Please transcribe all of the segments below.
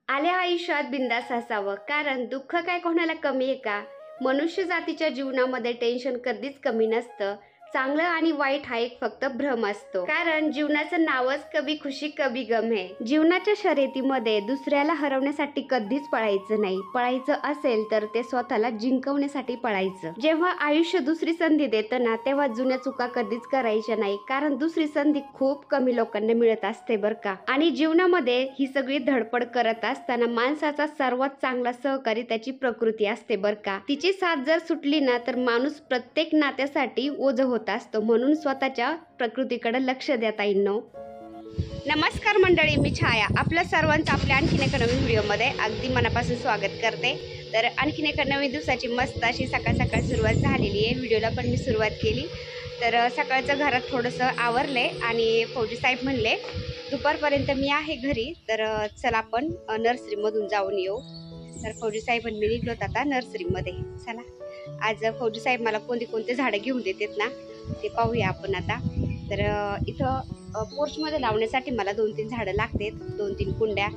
आल्या आयुष्यात बिंदास असावं, कारण दुःख काय कोणाला कमी आहे का? मनुष्य जातीच्या जीवनामध्ये टेन्शन कधीच कमी नसतं. चांगलं आणि वाईट हा एक फक्त भ्रम असतो, कारण जीवनाचं नावच कभी खुशी कभी गम आहे. जीवनाच्या शर्यतीमध्ये दुसऱ्याला हरवण्यासाठी कधीच पळायचं नाही. पळायचं असेल तर ते स्वतःला जिंकवण्यासाठी पळायचं. जेव्हा आयुष्य दुसरी संधी देतं ना, तेव्हा जुन्या चुका कधीच करायच्या नाही, कारण दुसरी संधी खूप कमी लोकांना मिळत असते बरं का. आणि जीवनामध्ये ही सगळी धडपड करत असताना माणसाचा सर्वात चांगला सहकारी त्याची प्रकृती असते बरं का. तिची साथ जर सुटली ना, तर माणूस प्रत्येक नात्यासाठी ओझं होत असतो. म्हणून स्वतःच्या प्रकृतीकडे लक्ष द्या ताईंनो. नमस्कार मंडळी, मी छाया आपल्या सर्वांचं आपल्या आणखीन एका नवीन व्हिडिओमध्ये अगदी मनापासून स्वागत करते. तर आणखीन एका नवीन दिवसाची मस्त अशी सकाळ सकाळ सुरुवात झालेली आहे. व्हिडिओला पण मी सुरुवात केली. तर सकाळचं घरात थोडंसं आवरले आणि फौजी साहेब म्हणले दुपारपर्यंत मी आहे घरी, तर चला आपण नर्सरीमधून जाऊन येऊ. तर फौजी साहेब मी निघलोत आता नर्सरीमध्ये. चला आज फौजी साहेब मला कोणते झाडं घेऊन देतात ना, ते पाहूया आपण आता. तर इथं पोर्चमध्ये लावण्यासाठी मला 2-3 झाडं लागतात, 2-3 कुंड्या,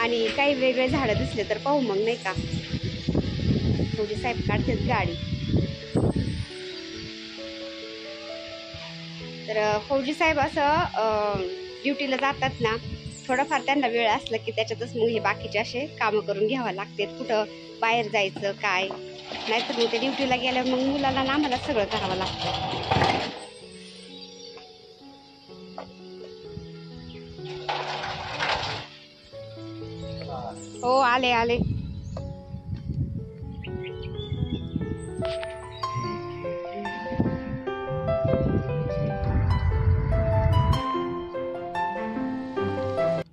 आणि काही वेगळे झाडं दिसले तर पाहू मग, नाही का. फौजी साहेब काढतात गाडी. तर फौजी साहेब असं ड्युटीला जातात ना, थोडंफार त्यांना वेळ असला की त्याच्यातच मग हे बाकीचे असे कामं करून घ्यावं लागतात. कुठं बाहेर जायचं काय, नाहीतर मग ते ड्युटीला गेल्यावर मग मुलाला ना आम्हाला सगळं करावं लागतं. हो, आले आले.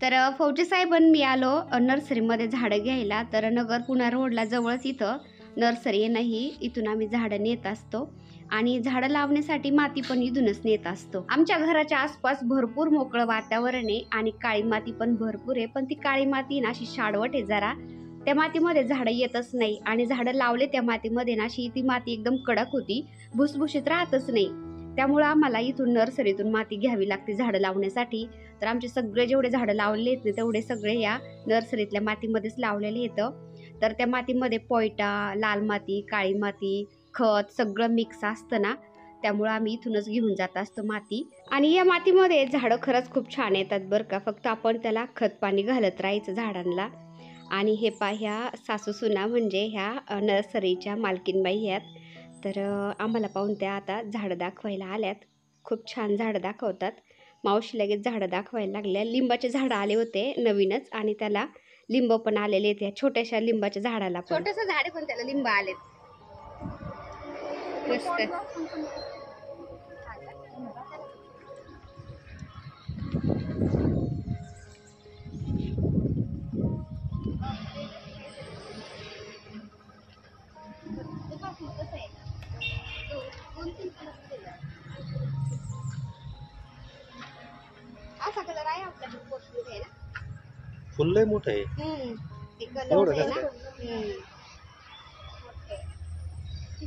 तर फौजी साहेबांनी मी आलो नर्सरीमध्ये झाडं घ्यायला. तर नगर पुणा रोडला जवळच इथं नर्सरी आहे नाही, इथून आम्ही झाडं नेत असतो आणि झाडं लावण्यासाठी माती पण इथूनच नेत असतो. आमच्या घराच्या आसपास भरपूर मोकळं वातावरण आहे आणि काळी माती पण भरपूर आहे, पण ती काळी माती ना अशी शाडवट आहे जरा. त्या मातीमध्ये झाडं येतच नाही, आणि झाडं लावले त्या मातीमध्ये ना अशी ती माती एकदम कडक होती, भुसभुशीत राहतच नाही. त्यामुळं आम्हाला इथून नर्सरीतून माती घ्यावी लागते झाडं लावण्यासाठी. तर आमचे सगळे जेवढे झाडं लावलेले आहेत तेवढे सगळे या नर्सरीतल्या मातीमध्येच लावलेले आहेत. तर त्या मातीमध्ये पोयटा, लाल माती, काळी माती, खत सगळं मिक्स असतं ना, त्यामुळं आम्ही इथूनच घेऊन जात असतो माती. आणि या मातीमध्ये झाडं खरंच खूप छान येतात बरं का. फक्त आपण त्याला खत पाणी घालत राहायचं झाडांना. आणि हे ह्या सासू सुना म्हणजे ह्या नर्सरीच्या मालकीनबाई ह्यात. तर आम्हाला पाहून त्या आता झाडं दाखवायला आल्यात. खूप छान झाडं दाखवतात. मावशी लगेच झाडं दाखवायला लागल्या. लिंबाचे झाडं आले होते नवीनच, आणि त्याला लिंब पण आलेले आहेत. छोट्याशा लिंबाच्या झाडाला पण, छोटंसं झाड पण त्याला लिंब आलेत. मस्त. असा कलर आहे आपल्याकडे पोर्चमध्ये ना, फुल लय मोठं आहे. ते कलर आहे ना.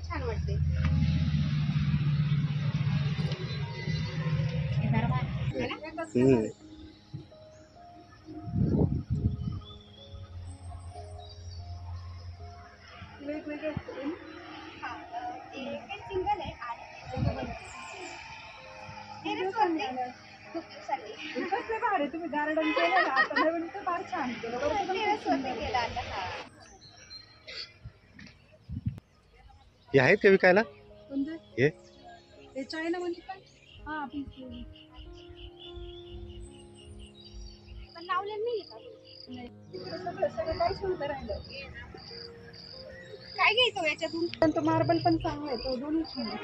छान वाटते. वेगवेगळे सिंगल आहे खूप दिवसांनी भारी तुम्ही गार्डन केलं आता नवीन, तर फार छान केलं आता. हे आहेत का विकायला? हे चायना म्हणजे काय? हा, पण लावलेलं नाही काय सुंदर राहिलं. काय घ्यायचं याच्यातून? तो मार्बल पण चांगला आहे, तो दोन्ही छान आहे.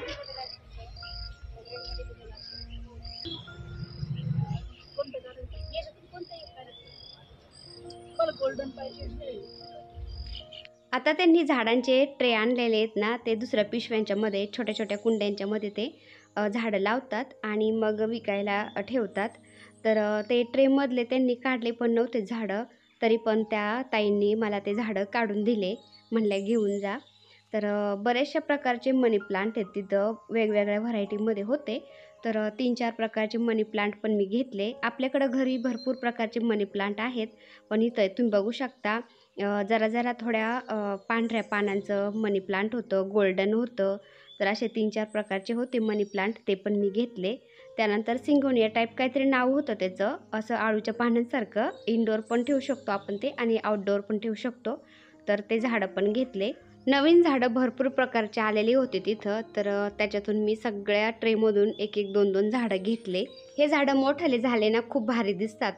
गोल्डन पाहिजे. आता त्यांनी झाडांचे ट्रे आणलेले आहेत ना, ते दुसऱ्या पिशव्यांच्या मध्ये, छोट्या छोट्या कुंड्यांच्या मध्ये ते झाडं लावतात आणि मग विकायला ठेवतात. तर ते ट्रेमधले त्यांनी काढले पण नव्हते झाडं, तरी पण त्या ताईंनी मला ते झाडं काढून दिले. म्हणल्या घेऊन जा. तर बऱ्याचशा प्रकारचे मनी प्लांट आहेत तिथं, वेगवेगळ्या व्हरायटीमध्ये होते. तर 3-4 प्रकारचे मनी प्लांट पण मी घेतले. आपल्याकडं घरी भरपूर प्रकारचे मनी प्लांट आहेत, पण इथं तुम्ही बघू शकता जरा जरा थोड्या पांढऱ्या पानांचं मनी प्लांट होतं, गोल्डन होतं. तर असे 3-4 प्रकारचे होते मनी प्लांट, ते पण मी घेतले. त्यानंतर सिंगोनिया टाईप काहीतरी नाव होतं त्याचं, असं आळूच्या पानांसारखं. इनडोअर पण ठेवू शकतो आपण ते आणि आउटडोअर पण ठेवू शकतो. तर ते झाडं पण घेतले. नवीन झाडं भरपूर प्रकारचे आलेली होते तिथं, तर त्याच्यातून मी सगळ्या ट्रेमधून 1-1, 2-2 झाडं घेतले. हे झाडं मोठाले झाले ना खूप भारी दिसतात.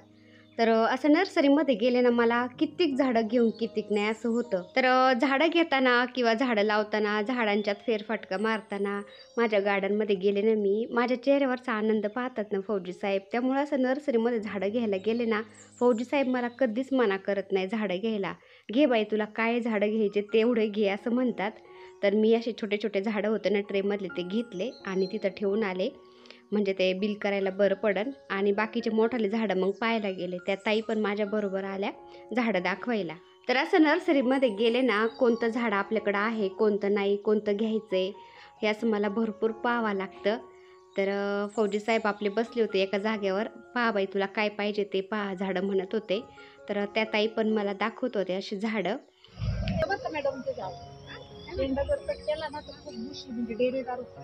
तर असं नर्सरीमध्ये गेले ना मला कित्येक झाडं घेऊन कित्येक नाही असं होतं. तर झाडं घेताना किंवा झाडं लावताना, झाडांच्यात फेरफटका मारताना माझ्या गार्डनमध्ये गेले ना मी, माझ्या चेहऱ्यावरचा आनंद पाहतात ना फौजी साहेब. त्यामुळं असं नर्सरीमध्ये झाडं घ्यायला गेले ना, फौजी साहेब मला कधीच मना करत नाही झाडं घ्यायला. "घे बाई, तुला काय झाडं घ्यायचे तेवढे घे" असं म्हणतात. तर मी असे छोटे छोटे झाडं होते ना ट्रेमधले ते घेतले आणि तिथं ठेवून आले. म्हणजे ते बिल करायला बरं पडेल. आणि बाकीचे मोठाले झाडं मग पाहायला गेले. त्या ताई पण माझ्याबरोबर आल्या झाडं दाखवायला. तर असं नर्सरीमध्ये गेले ना, कोणतं झाडं आपल्याकडं आहे, कोणतं नाही, कोणतं घ्यायचं आहे, हे असं मला भरपूर पाहावं लागतं. तर फौजी साहेब आपले बसले होते एका जागेवर. "पहा बाई, तुला काय पाहिजे ते पहा" झाडं म्हणत होते. तर त्या ताई पण मला दाखवत होते अशी झाडं. मॅडम ते झाड यंदा जर कट केला ना तर खूप बुशी म्हणजे डेरेदार होतं.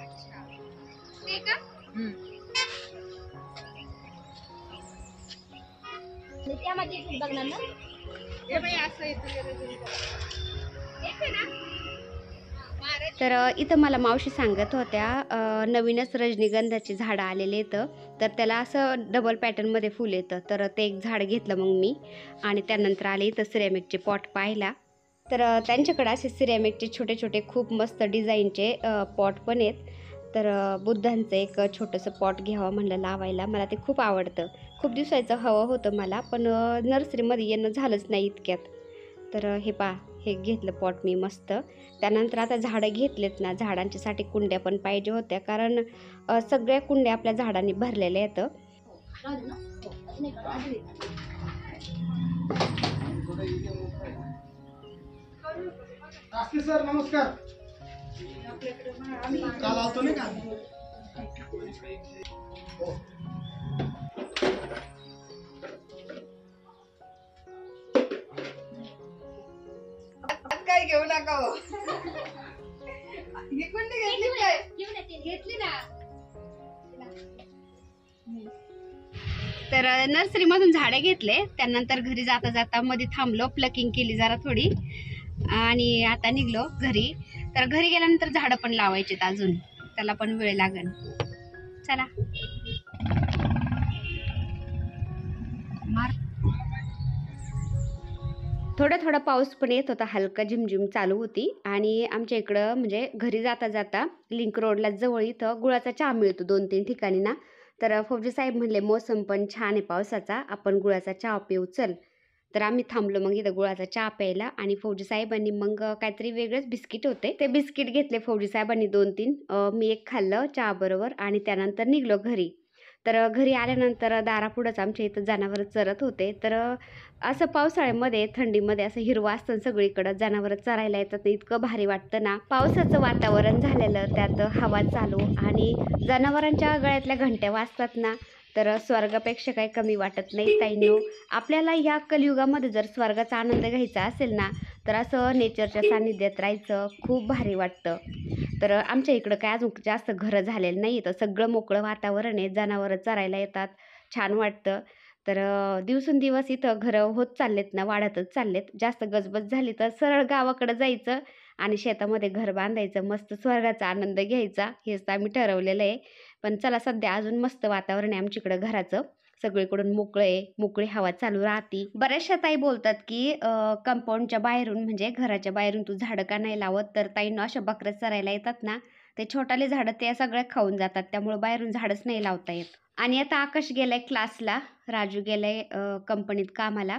ते का? त्यामध्ये बघणार ना हे बाई असं येतं. तर इथं मला मावशी सांगत होत्या नवीनच रजनीगंधाची झाडं आलेले येतं, तर त्याला असं डबल पॅटर्नमध्ये फुल येतं. तर ते एक झाड घेतलं मग मी आणि त्यानंतर आले इथं सिरॅमिकचे पॉट पाहायला. तर त्यांच्याकडे असे सिरॅमिकचे छोटे छोटे खूप मस्त डिझाईनचे पॉट पण आहेत. तर बुद्धांचं एक छोटंसं पॉट घ्यावं म्हणलं लावायला. मला ते खूप आवडतं. खूप दिवसाचं हवं होतं मला, पण नर्सरीमध्ये येणं झालंच नाही इतक्यात. तर हे पहा, हे घेतलं पॉट मी मस्त. त्यानंतर आता झाडं घेतलेत ना, झाडांच्यासाठी कुंड्या पण पाहिजे होत्या, कारण सगळ्या कुंड्या आपल्या झाडांनी भरलेल्या आहेत. सर नमस्कार. काल आलतो नाही का? काय घेऊ नका हो. ही कुंडी घेतली काय? घेतली ना. तर नर्सरीमधून झाडे घेतले. त्यानंतर घरी जाता जाता मध्ये थांबलो, प्लकिंग केली जरा थोडी आणि आता निघलो घरी. तर घरी गेल्यानंतर झाडं पण लावायचेत अजून, त्याला पण वेळ लागेल. चला. थोडा थोडा पाऊस पण येत होता, हलका झिमझिम चालू होती. आणि आमच्या इकडं म्हणजे घरी जाता जाता लिंक रोडला जवळ इथं गुळाचा चहा मिळतो 2-3 ठिकाणी ना. तर फौजी साहेब म्हणले मोसम पण छान आहे पावसाचा, आपण गुळाचा चहा पिऊ चल. तर आम्ही थांबलो मग इथं गुळाचा चहा प्यायला. आणि फौजी साहेबांनी मग काहीतरी वेगळेच बिस्किट होते, ते बिस्किट घेतले फौजी साहेबांनी 2-3. मी एक खाल्लं चहाबरोबर आणि त्यानंतर निघलो घरी. तर घरी आल्यानंतर दारापुढंच आमच्या इथं जनावरं चरत होते. तर असं पावसाळ्यामध्ये थंडीमध्ये असं हिरवं असतं सगळीकडं, जनावरं चरायला येतात, इतकं भारी वाटतं ना. पावसाचं वातावरण झालेलं, त्यात हवा चालू आणि जनावरांच्या गळ्यातल्या घंट्या वाजतात ना, तर स्वर्गापेक्षा काही कमी वाटत नाही ताईंनो. आपल्याला ह्या कलियुगामध्ये जर स्वर्गाचा आनंद घ्यायचा असेल ना, तर असं नेचरच्या सानिध्यात राहायचं, खूप भारी वाटतं. तर आमच्या इकडं काय अजून जास्त घरं झालेलं नाही, तर सगळं मोकळं वातावरण आहे, जनावरं चरायला येतात, छान वाटतं. तर दिवसेंदिवस इथं घरं होत चाललेत ना, वाढतच चाललेत. जास्त गजबज झाली तर सरळ गावाकडं जायचं आणि शेतामध्ये घर बांधायचं, मस्त स्वर्गाचा आनंद घ्यायचा, हेच तर आम्ही ठरवलेलं आहे. पण चला, सध्या अजून मस्त वातावरण आहे आमच्याकडं घराचं, सगळीकडून मोकळं आहे, मोकळी हवा चालू राहते. बऱ्याचशा ताई बोलतात की कंपाऊंडच्या बाहेरून म्हणजे घराच्या बाहेरून तू झाडं का नाही लावत, तर ताईंनो अशा बकऱ्या चरायला येतात ना, ते छोटाले झाडं ते सगळ्या खाऊन जातात, त्यामुळे बाहेरून झाडच नाही लावता येत. आणि आता आकाश गेलाय क्लासला, राजू गेलाय कंपनीत कामाला,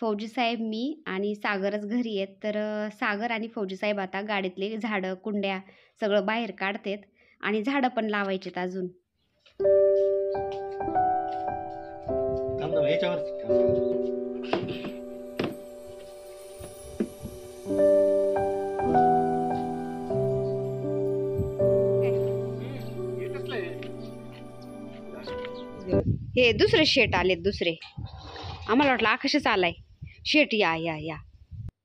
फौजी साहेब, मी आणि सागरच घरी आहेत. तर सागर आणि फौजी साहेब आता गाडीतले झाडं कुंड्या सगळं बाहेर काढतात आणि झाडं पण लावायचेत अजून. थांब ना, ह्याच्यावरती थांब. हे दुसरे शेट आलेत दुसरे. आम्हाला वाटलं आकाशच आलाय. शेट या या या.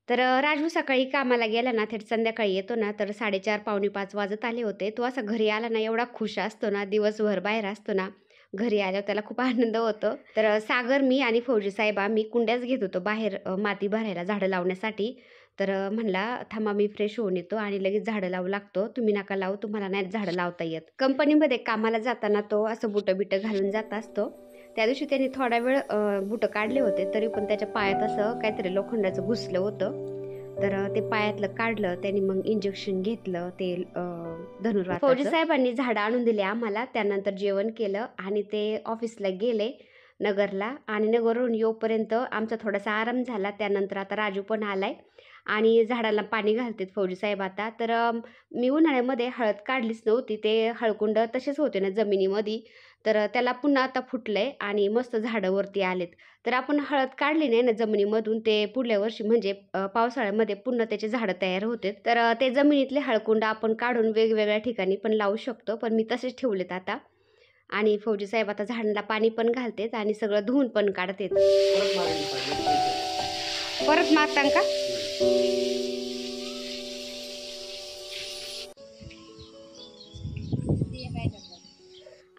तर राजू सकाळी कामाला गेला ना, थेट संध्याकाळी येतो ना, तर 4:30 पावणे 5 वाजत आले होते. तो असा घरी आला ना एवढा खुश असतो ना, दिवसभर बाहेर असतो ना, घरी आल्यावर त्याला खूप आनंद होतो. तर सागर, मी आणि फौजी साहेब आम्ही कुंड्याच घेत होतो बाहेर माती भरायला झाडं लावण्यासाठी. तर म्हणला थांबा मी फ्रेश होऊन येतो आणि लगेच झाडं लावू लागतो, तुम्ही नका लावू, तुम्हाला नाही झाडं लावता येत. कंपनीमध्ये कामाला जाताना तो असं बुटं बिटं घालून जात असतो. त्या दिवशी त्यांनी थोडा वेळ बुटं काढले होते, तरी पण त्याच्या पायात असं काहीतरी लोखंडाचं घुसलं होतं. तर ते पायातलं काढलं त्यांनी, मग इंजेक्शन घेतलं ते धनुर्वाताचं. फौजी साहेबांनी झाडं आणून दिले आम्हाला. त्यानंतर जेवण केलं आणि ते ऑफिसला गेले नगरला. आणि नगरवरून येऊपर्यंत आमचा थोडासा आराम झाला. त्यानंतर आता राजू पण आलाय आणि झाडाला पाणी घालतात फौजी साहेब आता. तर मी उन्हाळ्यामध्ये हळद काढलीच नव्हती, ते हळकुंड तसेच होते ना जमिनीमध्ये, तर त्याला पुन्हा आता फुटलंय आणि मस्त झाडं वरती आलेत. तर आपण हळद काढली नाही ना जमिनीमधून, ते पुढल्या वर्षी म्हणजे पावसाळ्यामध्ये पुन्हा त्याचे झाडं तयार होते. तर ते जमिनीतले हळकुंड आपण काढून वेगवेगळ्या ठिकाणी पण लावू शकतो, पण मी तसेच ठेवलेत आता. आणि फौजी साहेब आता झाडांना पाणी पण घालतेत आणि सगळं धुवून पण काढतेत. परत मारतान का?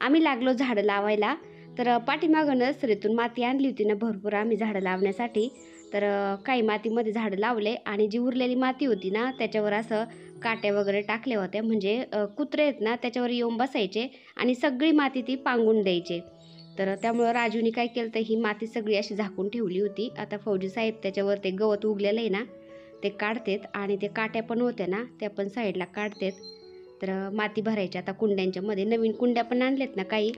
आम्ही लागलो झाडं लावायला. तर पाठीमागं नर्सरीतून माती आणली होती ना भरपूर आम्ही झाडं लावण्यासाठी. तर काही मातीमध्ये झाडं लावले आणि जी उरलेली माती होती ना त्याच्यावर असं काट्या वगैरे टाकल्या होत्या, म्हणजे कुत्रे आहेत ना त्याच्यावर येऊन बसायचे आणि सगळी माती ती पांगून द्यायचे. तर त्यामुळं राजूनी काय केलं तर ही माती सगळी अशी झाकून ठेवली होती. आता फौजी साहेब त्याच्यावर ते गवत उगलेलं आहे ना ते काढतेत आणि ते काट्या पण होत्या ना त्या पण साईडला काढतेत. तर माती भरायची आता कुंड्यांच्यामध्ये. नवीन कुंड्या पण आणल्यात ना काही,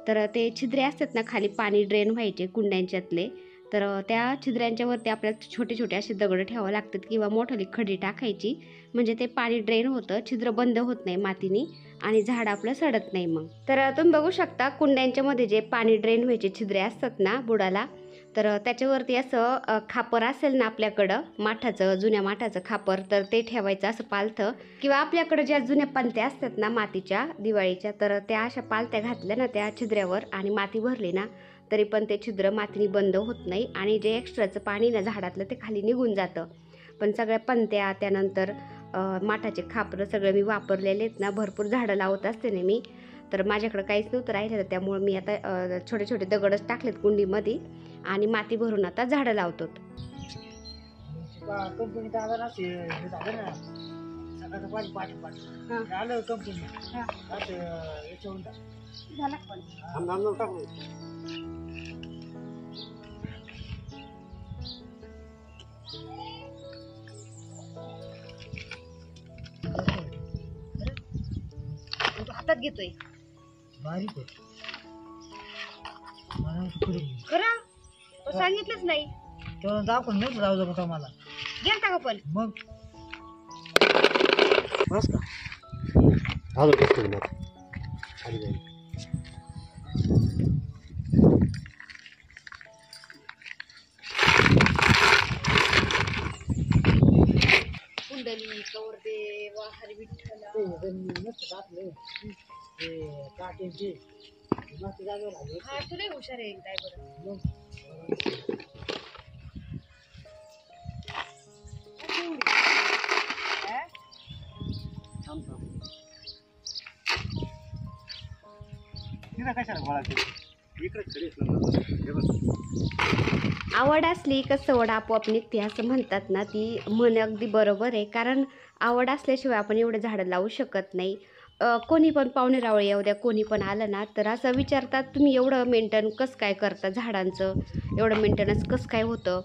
तर ते छिद्रे असतात ना खाली पाणी ड्रेन व्हायचे कुंड्यांच्यातले, तर त्या छिद्र्यांच्यावरती आपल्याला छोटे छोटे असे दगड ठेवावे लागतात किंवा मोठाली खडी टाकायची, म्हणजे ते पाणी ड्रेन होतं, छिद्र बंद होत नाही मातीने आणि झाड आपलं सडत नाही मग. तर तुम्ही बघू शकता कुंड्यांच्यामध्ये जे पाणी ड्रेन व्हायचे छिद्रे असतात ना बुडाला, तर त्याच्यावरती असं खापर असेल ना आपल्याकडं माठाचं, जुन्या माठाचं खापर, तर ते ठेवायचं असं पालथं, किंवा आपल्याकडं ज्या जुन्या पंत्या असतात ना मातीच्या दिवाळीच्या, तर त्या अशा पालथ्या घातल्या ना त्या छिद्र्यावर आणि माती भरली ना तरी पण ते छिद्र मातीने बंद होत नाही आणि जे एक्स्ट्राचं पाणी ना झाडातलं ते खाली निघून जातं. पण सगळ्या पंत्या त्यानंतर माठाचे खापरं सगळं मी वापरलेले आहेत ना, भरपूर झाडं लावत असते ना मी. तर माझ्याकडं काहीच नव्हतं राहिलेलं, त्यामुळे मी आता छोटे छोटे दगडच टाकलेत कुंडीमध्ये आणि माती भरून आता झाडं लावतो. कंपनीत आला ना ते हे झालं ना सकाळचं पाणी पाठ आलं कंपनी असं याच्यावरून झालं पण टाकू. हातात घेतोय बारीक खरं तो सांगितलंच नाही, तेव्हा दाखवून नव्हतं जाऊ जाऊ मला गेलता का पण मग बस का झालं टेस्ट करून आली जाईल. कुंडली कवर देवा हरी विठ्ठला मस्त टाकले ते काटेचे मस्त जागेवर आले. हा तुला हुशार आहे काय बरं. मग तिला कशाला बोलायचं इकडे खरीच आवड असली का सवड आपोआप निघते असं म्हणतात ना, ती म्हण अगदी बरोबर आहे. कारण आवड असल्याशिवाय आपण एवढं झाडं लावू शकत नाही. कोणी पण पाहुणे रावळे येऊ द्या, कोणी पण आलं ना तर असं विचारतात तुम्ही एवढं मेंटेन कसं काय करता झाडांचं, एवढं मेंटेनन्स कसं काय होतं.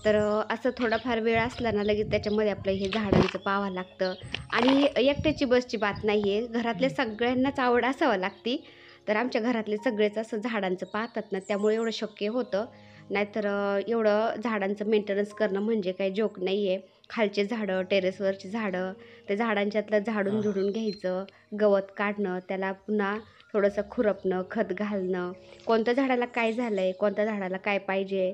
तर असं थोडाफार वेळ असला ना लगेच त्याच्यामध्ये आपलं हे झाडांचं पाहावं लागतं. आणि एकट्याची बसची बात नाही आहे, घरातल्या सगळ्यांनाच आवड असावं लागते. तर आमच्या घरातले सगळेच असं झाडांचं पाहतात ना, त्यामुळे एवढं शक्य होतं. नाहीतर एवढं झाडांचं मेंटेनन्स करणं म्हणजे काही जोक नाही आहे. खालचे झाडं, टेरेसवरची झाडं, ते झाडांच्यातलं झाडून झुडून घ्यायचं, गवत काढणं, त्याला पुन्हा थोडंसं खुरपणं, खत घालणं, कोणत्या झाडाला काय झालं आहे, कोणत्या झाडाला काय पाहिजे,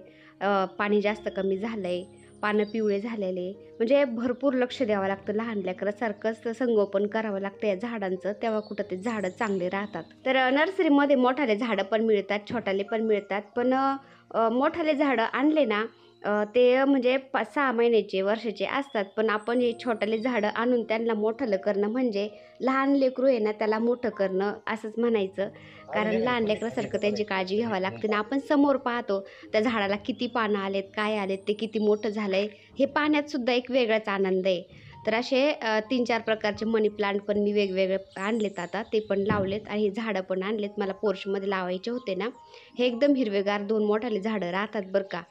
पाणी जास्त कमी झालं आहे, पानं पिवळे झालेले, म्हणजे भरपूर लक्ष द्यावं लागतं. लहान लेकरासारखंच संगोपन करावं लागतं या झाडांचं, तेव्हा कुठं ते झाडं चांगले राहतात. तर नर्सरीमध्ये मोठाले झाडं पण मिळतात, छोटाले पण मिळतात. पण मोठाले झाडं आणले ना ते म्हणजे 6 महिन्याचे वर्षाचे असतात. पण आपण हे छोटाले झाडं आणून त्यांना मोठं करणं म्हणजे लहान लेकरू आहे ना त्याला मोठं करणं असंच म्हणायचं. कारण लहान लेकरासारखं त्यांची काळजी घ्यावी लागते ना. आपण समोर पाहतो त्या झाडाला किती पानं आलेत, काय आलेत, ते किती मोठं झालंय, हे पाहण्यात सुद्धा एक वेगळाच आनंद आहे. तर असे 3-4 प्रकारचे मनी प्लांट पण मी वेगवेगळे आणलेत, आता ते पण लावलेत. आणि हे झाडं पण आणलेत, मला पोर्चमध्ये लावायचे होते ना. हे एकदम हिरवेगार 2 मोठाले झाडं राहतात बरं का.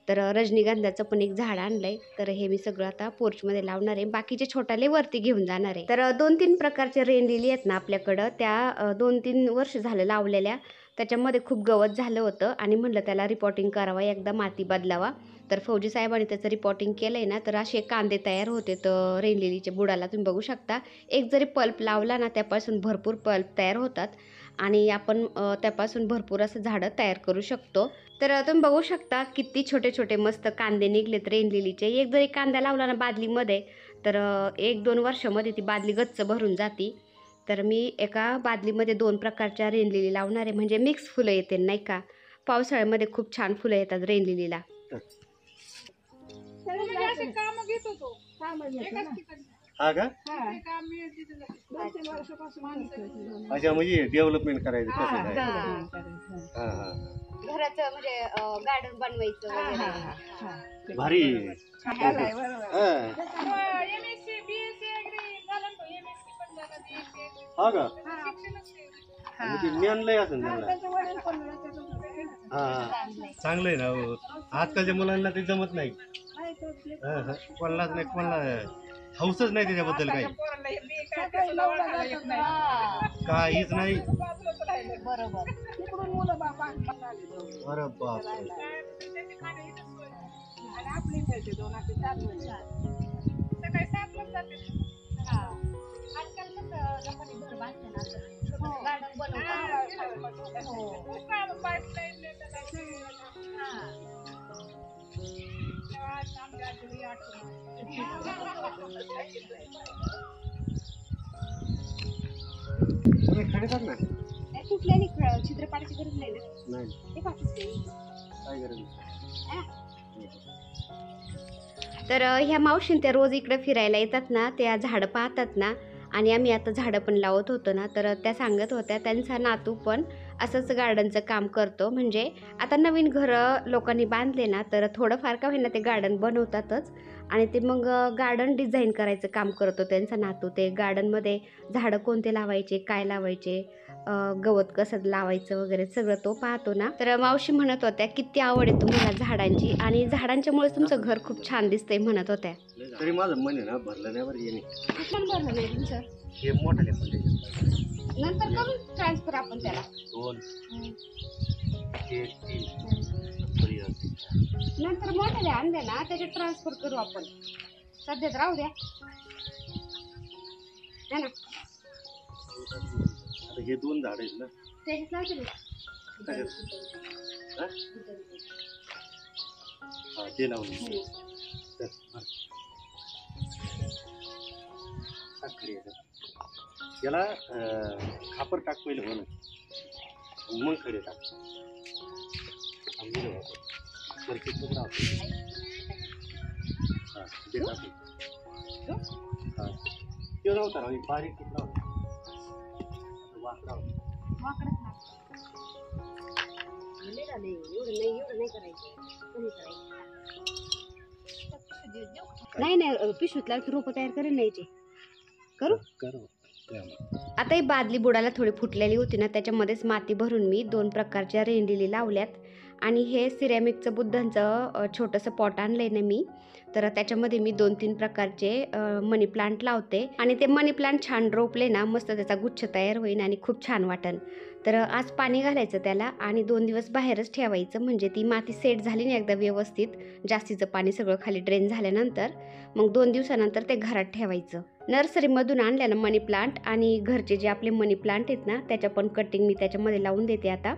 तर रजनीगंधाचं पण एक झाड आणलंय. तर हे मी सगळं आता पोर्चमध्ये लावणार आहे, बाकीचे छोटाले वरती घेऊन जाणार आहे. तर 2-3 प्रकारचे रेन लिली आहेत ना आपल्याकडं, त्या 2-3 वर्ष झालं लावलेल्या. त्याच्यामध्ये खूप गवत झालं होतं आणि म्हणलं त्याला रिपॉटिंग करावं, एकदा माती बदलावा. तर फौजी साहेबांनी त्याचं रिपॉटिंग केलं आहे ना, तर असे कांदे तयार होते. तर रेन लिलीच्या बुडाला तुम्ही बघू शकता, एक जरी पल्प लावला ना त्यापासून भरपूर पल्प तयार होतात आणि आपण त्यापासून भरपूर असं झाडं तयार करू शकतो. तर तुम्ही बघू शकता किती छोटे छोटे मस्त कांदे निघलेत रेन लिलीचे. एक जरी कांदा लावला ना बादलीमध्ये तर 1-2 वर्षामध्ये ती बादली गच्च भरून जाती. तर मी एका बादलीमध्ये 2 प्रकारच्या रेन लिली लावणार आहे, म्हणजे मिक्स फुलं येते नाही का. पावसाळ्यामध्ये खूप छान फुलं येतात रेन लिलीला. हा का? अच्छा, म्हणजे डेव्हलपमेंट करायचं कसं काय? हा हा, घराचं म्हणजे गार्डन बनवायचं वगैरे. भारी. हा का? म्हणजे ज्ञान लय असेल त्यांना. हा, चांगलं आहे ना हो. आजकालच्या मुलांना ते जमत नाही. कोणालाच नाही, कोणाला हौसच नाही त्याच्याबद्दल काही, काहीच नाही. बरोबर. अरे बाप, कुठल्याही चित्रपटाची गरज नाही ना. नाही काय गरज नाही. तर ह्या मावशीन त्या रोज इकडे फिरायला येतात ना, त्या झाडं पाहतात ना. आणि आम्ही आता झाडं पण लावत होतो ना, तर त्या सांगत होत्या त्यांचा नातू पण असंच गार्डनचं काम करतो. म्हणजे आता नवीन घरं लोकांनी बांधले ना, तर थोडंफार का होईना ते गार्डन बनवतातच. आणि ते मग गार्डन डिझाईन करायचं काम करतो त्यांचा नातू. ते गार्डनमध्ये झाडं कोणते लावायचे, काय लावायचे, गवत कसं लावायचं वगैरे सगळं तो पाहतो ना. तर मावशी म्हणत होत्या किती आवड आहे तुम्हाला झाडांची, आणि झाडांच्यामुळे तुमचं घर खूप छान दिसतंय म्हणत होत्या. तरी माझं मन आहे ना भरलं नाही बरं. येणे पण भरलं नाही तुमचं, हे मोठं नंतर करू ट्रान्सफर आपण त्याला. 2 3 नंतर मोठ्याला आणले ना त्याच्यात ट्रान्सफर करू आपण, सध्याच राहू द्या है ना. आता हे 2 झाड आहेत ना, त्याच्यात हा ते लावून याला खापर टाक पहिले म्हणून, मग खडे टाक. ते नव्हता ना बारीक तुकडा होता, वाकडा होता. नाही पिशवीतला रोप तयार करेल न्यायचे करू. आता ही बादली बुडाला थोडी फुटलेली होती ना, त्याच्यामध्येच माती भरून मी 2 प्रकारच्या रेन लिली लावल्यात. आणि हे सिरॅमिकचं बुद्धांचं छोटंसं पॉट आणलंय ना मी, तर त्याच्यामध्ये मी 2-3 प्रकारचे मनी प्लांट लावते. आणि ते मनी प्लांट छान रोपले ना, मस्त त्याचा गुच्छ तयार होईल आणि खूप छान वाटेल. तर आज पाणी घालायचं त्याला आणि 2 दिवस बाहेरच ठेवायचं, म्हणजे ती माती सेट झाली ना एकदा व्यवस्थित, जास्तीचं पाणी सगळं खाली ड्रेन झाल्यानंतर मग 2 दिवसानंतर ते घरात ठेवायचं. नर्सरीमधून आणल्यानं मनी प्लांट आणि घरचे जे आपले मनी प्लांट आहेत ना, त्याच्या पण कटिंग मी त्याच्यामध्ये लावून देते आता.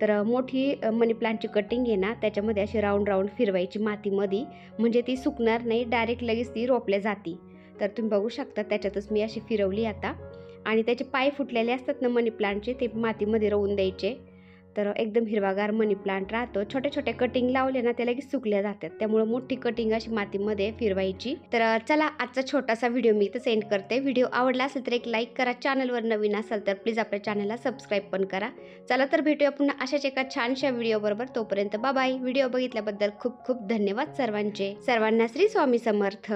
तर मोठी मनी प्लांटची कटिंग आहे ना, त्याच्यामध्ये अशी राऊंड राऊंड फिरवायची मातीमध्ये, म्हणजे ती सुकणार नाही, डायरेक्ट लगेच ती रोपल्या जाती. तर तुम्ही बघू शकता त्याच्यातच मी अशी फिरवली आता. आणि त्याचे पाय फुटलेले असतात ना मनी प्लांटचे, ते मातीमध्ये रोवून द्यायचे. तर एकदम हिरवागार मनी प्लांट राहतो. छोटे छोटे कटिंग लावले ना ते लगेच सुकल्या जातात, त्यामुळे मोठी कटिंग अशी मातीमध्ये फिरवायची. तर चला आजचा छोटासा व्हिडिओ मी इथं सेंड करते. व्हिडिओ आवडला असेल तर एक लाईक करा, चॅनलवर नवीन असाल तर प्लीज आपल्या चॅनलला सबस्क्राईब पण करा. चला तर भेटूया पुन्हा अशाच एका छानशा व्हिडिओबरोबर. तोपर्यंत बाय बाय. व्हिडिओ बघितल्याबद्दल खूप खूप धन्यवाद सर्वांचे. सर्वांना श्री स्वामी समर्थ.